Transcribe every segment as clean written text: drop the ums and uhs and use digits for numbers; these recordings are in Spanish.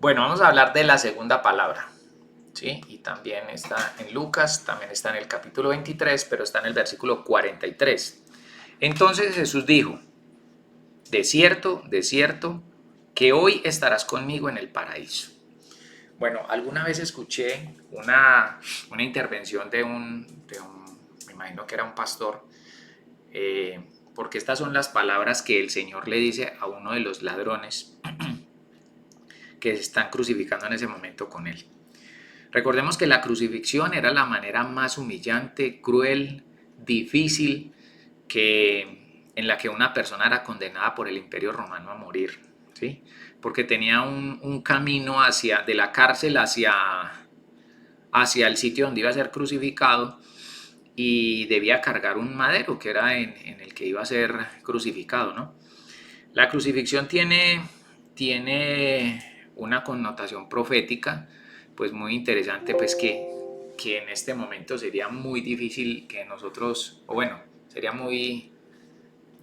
Bueno, vamos a hablar de la segunda palabra, ¿sí? Y también está en Lucas, también está en el capítulo 23, pero está en el versículo 43. Entonces Jesús dijo, de cierto, que hoy estarás conmigo en el paraíso. Bueno, alguna vez escuché una intervención me imagino que era un pastor, porque estas son las palabras que el Señor le dice a uno de los ladrones que se están crucificando en ese momento con él. Recordemos que la crucifixión era la manera más humillante, cruel, difícil en la que una persona era condenada por el Imperio Romano a morir, ¿sí? Porque tenía un camino de la cárcel hacia el sitio donde iba a ser crucificado y debía cargar un madero que era en el que iba a ser crucificado, ¿no? La crucifixión tiene una connotación profética, pues muy interesante, pues que en este momento sería muy difícil que nosotros, o bueno, sería muy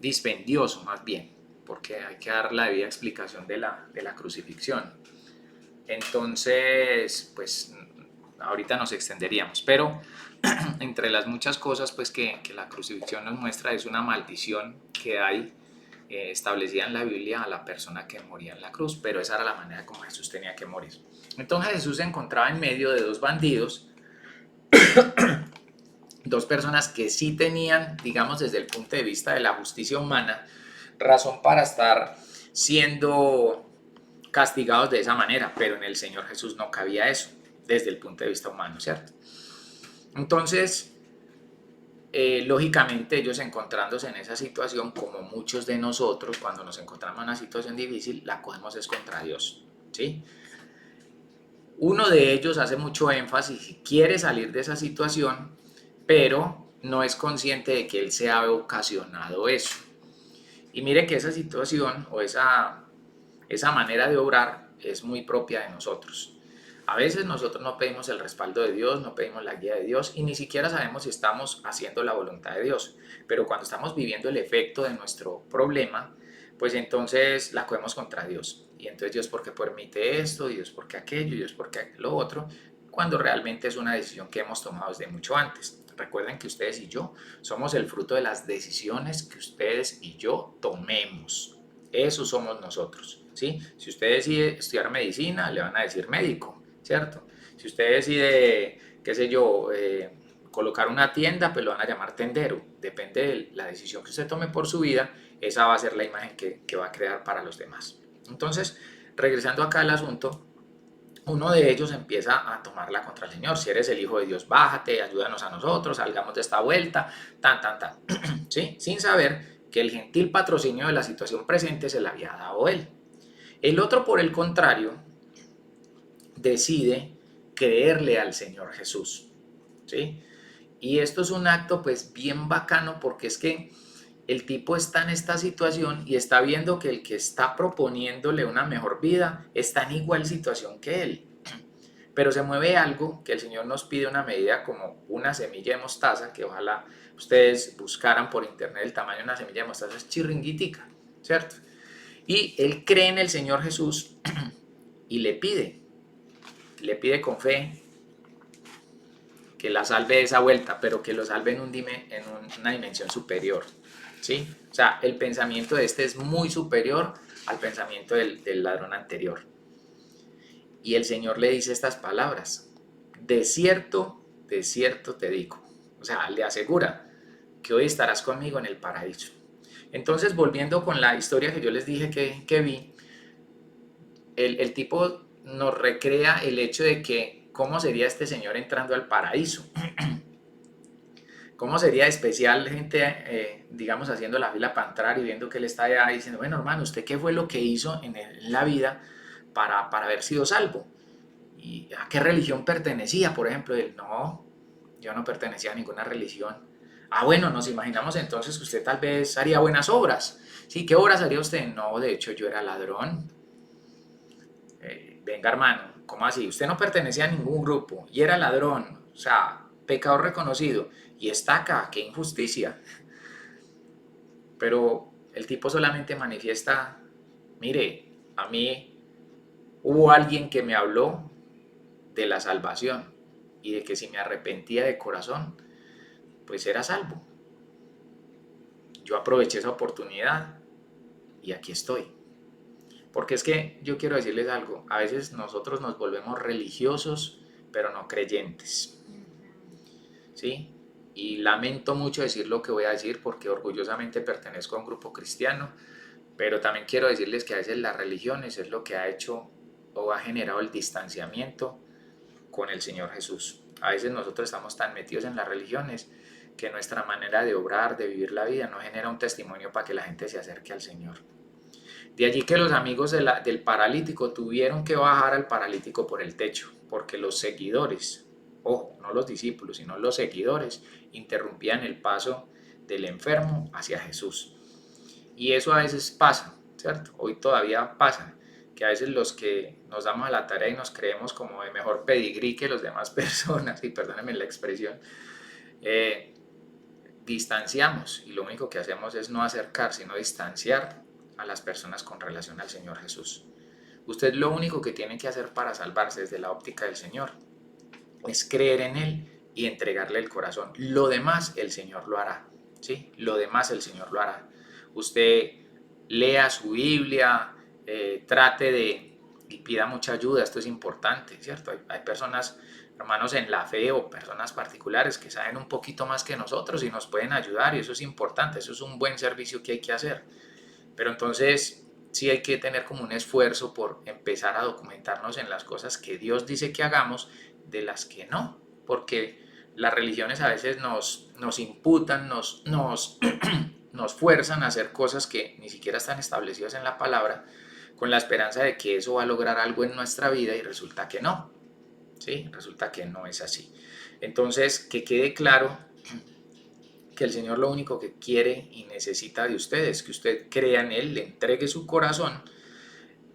dispendioso más bien, porque hay que dar la debida explicación de la crucifixión. Entonces, pues ahorita nos extenderíamos, pero entre las muchas cosas pues que la crucifixión nos muestra es una maldición que hay establecida en la Biblia a la persona que moría en la cruz, pero esa era la manera como Jesús tenía que morir. Entonces Jesús se encontraba en medio de dos bandidos, dos personas que sí tenían, digamos desde el punto de vista de la justicia humana, razón para estar siendo castigados de esa manera, pero en el Señor Jesús no cabía eso, desde el punto de vista humano, ¿cierto? Entonces, lógicamente ellos encontrándose en esa situación, como muchos de nosotros, cuando nos encontramos en una situación difícil, la cogemos es contra Dios, ¿sí? Uno de ellos hace mucho énfasis y quiere salir de esa situación, pero no es consciente de que él se ha ocasionado eso. Y mire que esa situación o esa manera de obrar es muy propia de nosotros. A veces nosotros no pedimos el respaldo de Dios, no pedimos la guía de Dios y ni siquiera sabemos si estamos haciendo la voluntad de Dios. Pero cuando estamos viviendo el efecto de nuestro problema, pues entonces la cogemos contra Dios. Y entonces Dios por qué permite esto, Dios por qué aquello, Dios por qué lo otro, cuando realmente es una decisión que hemos tomado desde mucho antes. Recuerden que ustedes y yo somos el fruto de las decisiones que ustedes y yo tomemos. Eso somos nosotros, ¿sí? Si usted decide estudiar medicina, le van a decir médico, ¿cierto? Si usted decide, qué sé yo, colocar una tienda, pues lo van a llamar tendero. Depende de la decisión que usted tome por su vida, esa va a ser la imagen que va a crear para los demás. Entonces, regresando acá al asunto, uno de ellos empieza a tomarla contra el Señor. Si eres el Hijo de Dios, bájate, ayúdanos a nosotros, salgamos de esta vuelta, tan, tan, tan. ¿Sí? Sin saber que el gentil patrocinio de la situación presente se la había dado él. El otro, por el contrario, decide creerle al Señor Jesús. ¿Sí? Y esto es un acto pues bien bacano porque es que el tipo está en esta situación y está viendo que el que está proponiéndole una mejor vida está en igual situación que él. Pero se mueve algo que el Señor nos pide una medida como una semilla de mostaza, que ojalá ustedes buscaran por internet el tamaño de una semilla de mostaza, es chirringuitica, ¿cierto? Y él cree en el Señor Jesús y le pide con fe que la salve de esa vuelta, pero que lo salve en una dimensión superior, ¿sí? O sea, el pensamiento de este es muy superior al pensamiento del ladrón anterior. Y el Señor le dice estas palabras, de cierto te digo. O sea, le asegura que hoy estarás conmigo en el paraíso. Entonces, volviendo con la historia que yo les dije que vi, el tipo nos recrea el hecho de que cómo sería este señor entrando al paraíso. ¿Cómo sería especial gente, digamos, haciendo la fila para entrar y viendo que él está allá diciendo, bueno, hermano, ¿usted qué fue lo que hizo en la vida para haber sido salvo? ¿Y a qué religión pertenecía, por ejemplo? Él, no, yo no pertenecía a ninguna religión. Ah, bueno, nos imaginamos entonces que usted tal vez haría buenas obras. Sí, ¿qué obras haría usted? No, de hecho yo era ladrón. Venga, hermano, ¿cómo así? Usted no pertenecía a ningún grupo y era ladrón, o sea, pecador reconocido. Y está acá, qué injusticia. Pero el tipo solamente manifiesta, mire, a mí Hubo alguien que me habló de la salvación y de que si me arrepentía de corazón, pues era salvo. Yo aproveché esa oportunidad y aquí estoy. Porque es que yo quiero decirles algo, a veces nosotros nos volvemos religiosos, pero no creyentes, ¿sí? Y lamento mucho decir lo que voy a decir porque orgullosamente pertenezco a un grupo cristiano, pero también quiero decirles que a veces las religiones es lo que ha hecho o ha generado el distanciamiento con el Señor Jesús. A veces nosotros estamos tan metidos en las religiones que nuestra manera de obrar, de vivir la vida, no genera un testimonio para que la gente se acerque al Señor. De allí que los amigos del paralítico tuvieron que bajar al paralítico por el techo, porque los seguidores, ojo, no los discípulos, sino los seguidores, interrumpían el paso del enfermo hacia Jesús. Y eso a veces pasa, ¿cierto? Hoy todavía pasa, que a veces los que nos damos a la tarea y nos creemos como de mejor pedigrí que las demás personas, y perdónenme la expresión, distanciamos y lo único que hacemos es no acercar, sino distanciar a las personas con relación al Señor Jesús. Usted lo único que tiene que hacer para salvarse desde la óptica del Señor es creer en Él y entregarle el corazón. Lo demás el Señor lo hará, ¿sí? Lo demás el Señor lo hará. Usted lea su Biblia, trate de y pida mucha ayuda, esto es importante, ¿cierto? Hay personas, hermanos en la fe o personas particulares que saben un poquito más que nosotros y nos pueden ayudar y eso es importante, eso es un buen servicio que hay que hacer. Pero entonces sí hay que tener como un esfuerzo por empezar a documentarnos en las cosas que Dios dice que hagamos, de las que no, porque las religiones a veces nos imputan, nos fuerzan a hacer cosas que ni siquiera están establecidas en la palabra, con la esperanza de que eso va a lograr algo en nuestra vida y resulta que no, ¿sí? Resulta que no es así. Entonces, que quede claro que el Señor lo único que quiere y necesita de usted es que usted crea en Él, le entregue su corazón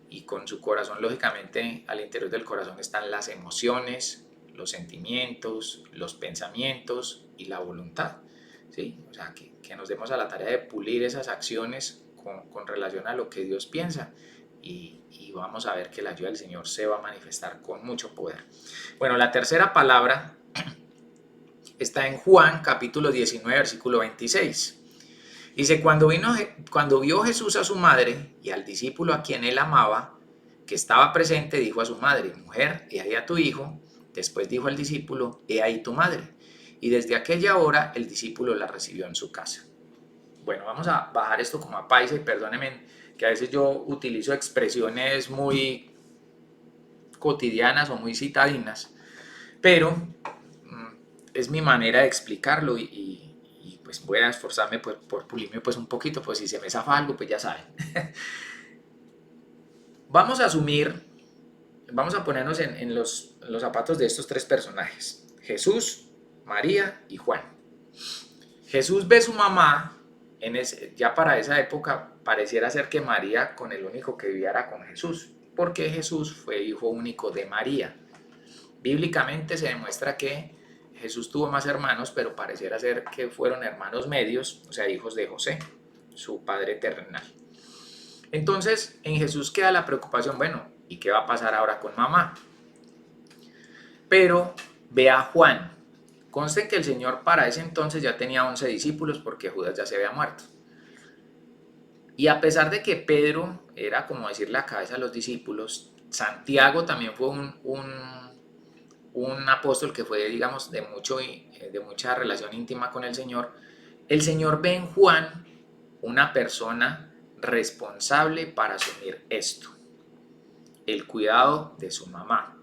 y con su corazón, lógicamente, al interior del corazón están las emociones, los sentimientos, los pensamientos y la voluntad, ¿sí? O sea, que nos demos a la tarea de pulir esas acciones con relación a lo que Dios piensa y vamos a ver que la ayuda del Señor se va a manifestar con mucho poder. Bueno, la tercera palabra está en Juan capítulo 19, versículo 26. Dice, cuando vio Jesús a su madre y al discípulo a quien él amaba, que estaba presente, dijo a su madre, mujer, he ahí a tu hijo. Después dijo al discípulo, he ahí tu madre. Y desde aquella hora el discípulo la recibió en su casa. Bueno, vamos a bajar esto como a paisa y perdónenme que a veces yo utilizo expresiones muy cotidianas o muy citadinas, pero es mi manera de explicarlo y pues voy a esforzarme por pulirme pues un poquito, pues si se me zafa algo, pues ya saben. Vamos a asumir, vamos a ponernos en los zapatos de estos tres personajes, Jesús, María y Juan. Jesús ve a su mamá, ya para esa época pareciera ser que María con el único que vivía era con Jesús, porque Jesús fue hijo único de María. Bíblicamente se demuestra que Jesús tuvo más hermanos, pero pareciera ser que fueron hermanos medios, o sea, hijos de José, su padre terrenal. Entonces, en Jesús queda la preocupación, bueno, ¿y qué va a pasar ahora con mamá? Pero ve a Juan. Conste que el Señor para ese entonces ya tenía 11 discípulos porque Judas ya se había muerto. Y a pesar de que Pedro era, como decir, la cabeza de los discípulos, Santiago también fue un apóstol que fue, digamos, de mucha relación íntima con el Señor ve en Juan una persona responsable para asumir esto, el cuidado de su mamá.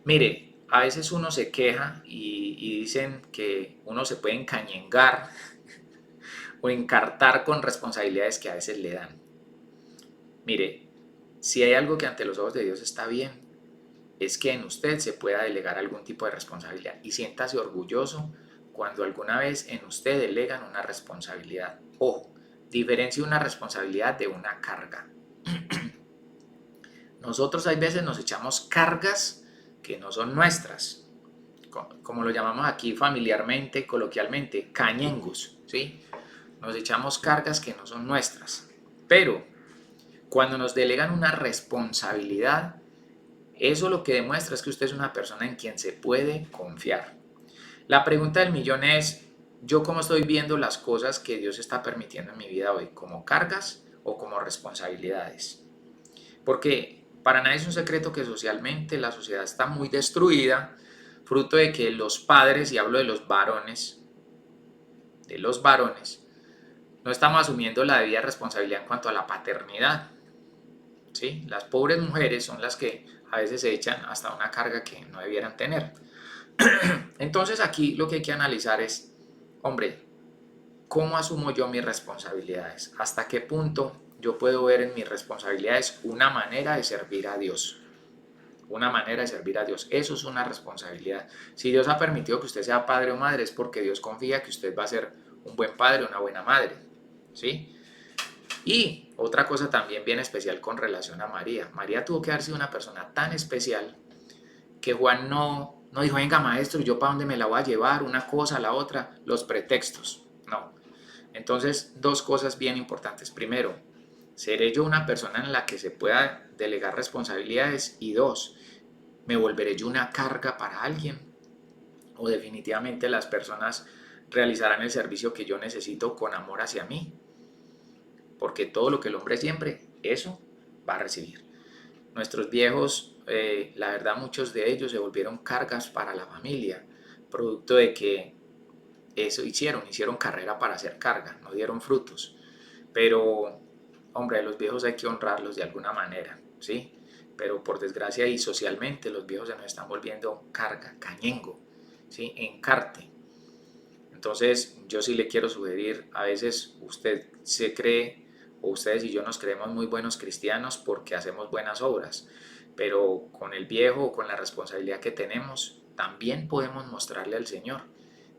Mire, a veces uno se queja y dicen que uno se puede encañengar o encartar con responsabilidades que a veces le dan. Mire, si hay algo que ante los ojos de Dios está bien, es que en usted se pueda delegar algún tipo de responsabilidad y siéntase orgulloso cuando alguna vez en usted delegan una responsabilidad. Ojo, diferencia una responsabilidad de una carga. Nosotros hay veces nos echamos cargas que no son nuestras, como lo llamamos aquí familiarmente, coloquialmente, cañengos, ¿sí? Nos echamos cargas que no son nuestras, pero Cuando nos delegan una responsabilidad, eso lo que demuestra es que usted es una persona en quien se puede confiar. La pregunta del millón es, ¿yo cómo estoy viendo las cosas que Dios está permitiendo en mi vida hoy? ¿Como cargas o como responsabilidades? Porque para nadie es un secreto que socialmente la sociedad está muy destruida, fruto de que los padres, y hablo de los varones, no estamos asumiendo la debida responsabilidad en cuanto a la paternidad. ¿Sí? Las pobres mujeres son las que a veces se echan hasta una carga que no debieran tener. Entonces aquí lo que hay que analizar es, hombre, ¿cómo asumo yo mis responsabilidades? ¿Hasta qué punto yo puedo ver en mis responsabilidades una manera de servir a Dios? Una manera de servir a Dios. Eso es una responsabilidad. Si Dios ha permitido que usted sea padre o madre, es porque Dios confía que usted va a ser un buen padre o una buena madre. ¿Sí? Y otra cosa también bien especial con relación a María. María tuvo que haber sido una persona tan especial que Juan no dijo, venga maestro, ¿yo para dónde me la voy a llevar? Una cosa, la otra, los pretextos. No. Entonces, dos cosas bien importantes. Primero, ¿seré yo una persona en la que se pueda delegar responsabilidades? Y dos, ¿me volveré yo una carga para alguien? ¿O definitivamente las personas realizarán el servicio que yo necesito con amor hacia mí? Porque todo lo que el hombre siempre, eso va a recibir. Nuestros viejos, la verdad muchos de ellos se volvieron cargas para la familia, producto de que eso hicieron carrera para hacer carga, no dieron frutos. Pero, hombre, los viejos hay que honrarlos de alguna manera, ¿sí? Pero por desgracia y socialmente los viejos se nos están volviendo carga, cañengo, ¿sí? Encarte. Entonces, yo sí le quiero sugerir, a veces usted se cree, o ustedes y yo nos creemos muy buenos cristianos porque hacemos buenas obras, pero con el viejo o con la responsabilidad que tenemos, también podemos mostrarle al Señor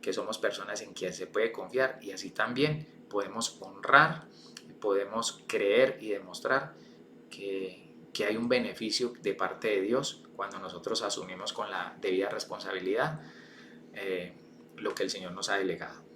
que somos personas en quien se puede confiar y así también podemos honrar, podemos creer y demostrar que hay un beneficio de parte de Dios cuando nosotros asumimos con la debida responsabilidad lo que el Señor nos ha delegado.